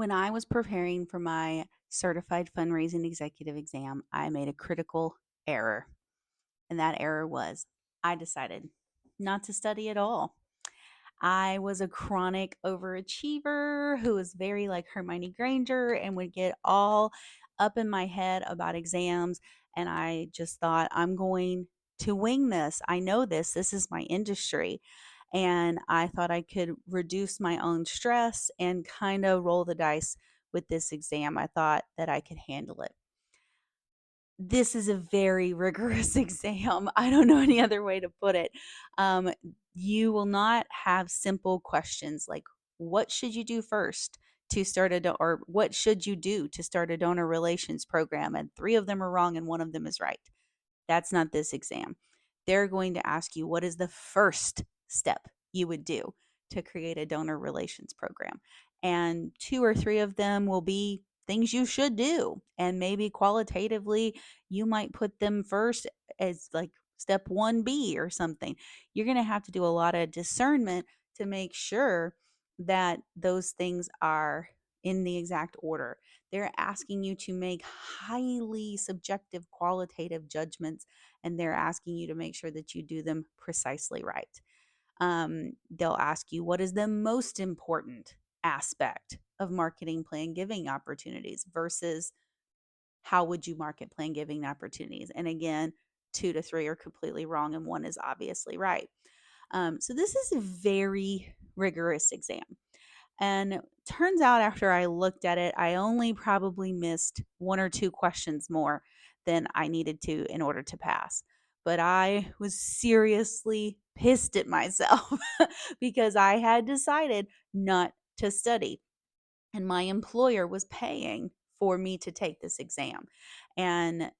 When I was preparing for my Certified Fundraising Executive exam, I made a critical error. And that error was I decided not to study at all. I was a chronic overachiever who was very like Hermione Granger and would get all up in my head about exams. And I just thought, I'm going to wing this. I know this. This is my industry. And I thought I could reduce my own stress and kind of roll the dice with this exam. I thought that I could handle it. This is a very rigorous exam. I don't know any other way to put it. Um, you will not have simple questions like, what should you do first to start or what should you do to start a donor relations program? And three of them are wrong and one of them is right. That's not this exam. They're going to ask you, what is the first step you would do to create a donor relations program? And two or three of them will be things you should do. And maybe qualitatively, you might put them first as like step 1B or something. You're going to have to do a lot of discernment to make sure that those things are in the exact order. They're asking you to make highly subjective qualitative judgments, and they're asking you to make sure that you do them precisely right. They'll ask you, what is the most important aspect of marketing plan giving opportunities versus how would you market plan giving opportunities? And again, two to three are completely wrong, and one is obviously right. So this is a very rigorous exam. And turns out after I looked at it, I only probably missed one or two questions more than I needed to in order to pass. But I was seriously pissed at myself because I had decided not to study. And my employer was paying for me to take this exam. And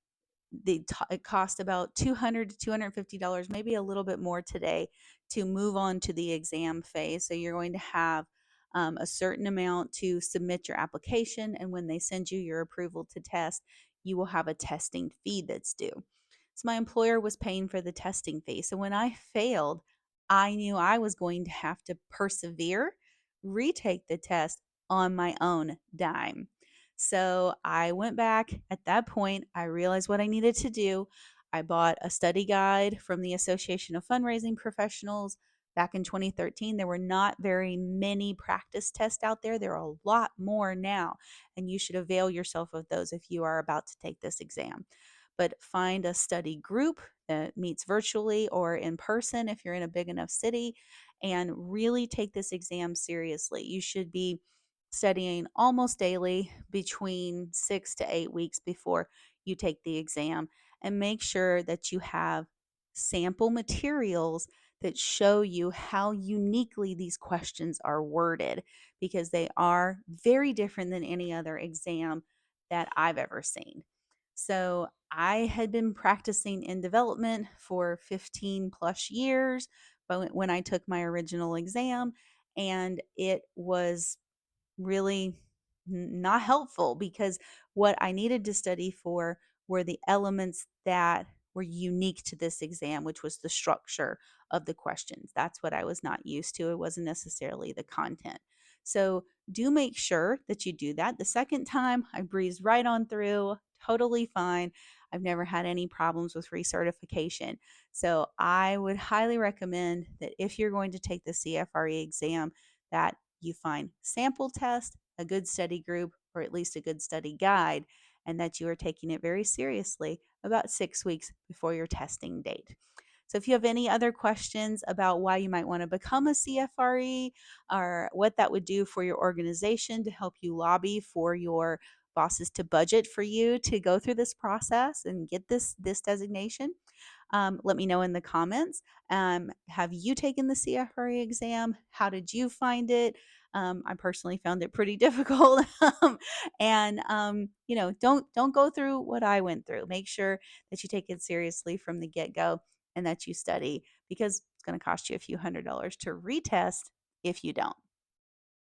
it cost about $200 to $250, maybe a little bit more today, to move on to the exam phase. So you're going to have a certain amount to submit your application, and when they send you your approval to test, you will have a testing fee that's due. So my employer was paying for the testing fee. So when I failed, I knew I was going to have to persevere, retake the test on my own dime. So I went back. At that point, I realized what I needed to do. I bought a study guide from the Association of Fundraising Professionals back in 2013. There were not very many practice tests out there. There are a lot more now, and you should avail yourself of those if you are about to take this exam. But find a study group that meets virtually or in person if you're in a big enough city, and really take this exam seriously. You should be studying almost daily between 6 to 8 weeks before you take the exam, and make sure that you have sample materials that show you how uniquely these questions are worded, because they are very different than any other exam that I've ever seen. So I had been practicing in development for 15 plus years but when I took my original exam, and it was really not helpful because what I needed to study for were the elements that were unique to this exam, which was the structure of the questions. That's what I was not used to. It wasn't necessarily the content. So do make sure that you do that. The second time, I breezed right on through, totally fine. I've never had any problems with recertification. So I would highly recommend that if you're going to take the CFRE exam, that you find sample test, a good study group, or at least a good study guide, and that you are taking it very seriously about 6 weeks before your testing date. So if you have any other questions about why you might want to become a CFRE or what that would do for your organization to help you lobby for your bosses to budget for you to go through this process and get this designation, let me know in the comments. Have you taken the CFRE exam? How did you find it? I personally found it pretty difficult. And don't go through what I went through. Make sure that you take it seriously from the get-go and that you study, because it's going to cost you a few $100s to retest if you don't.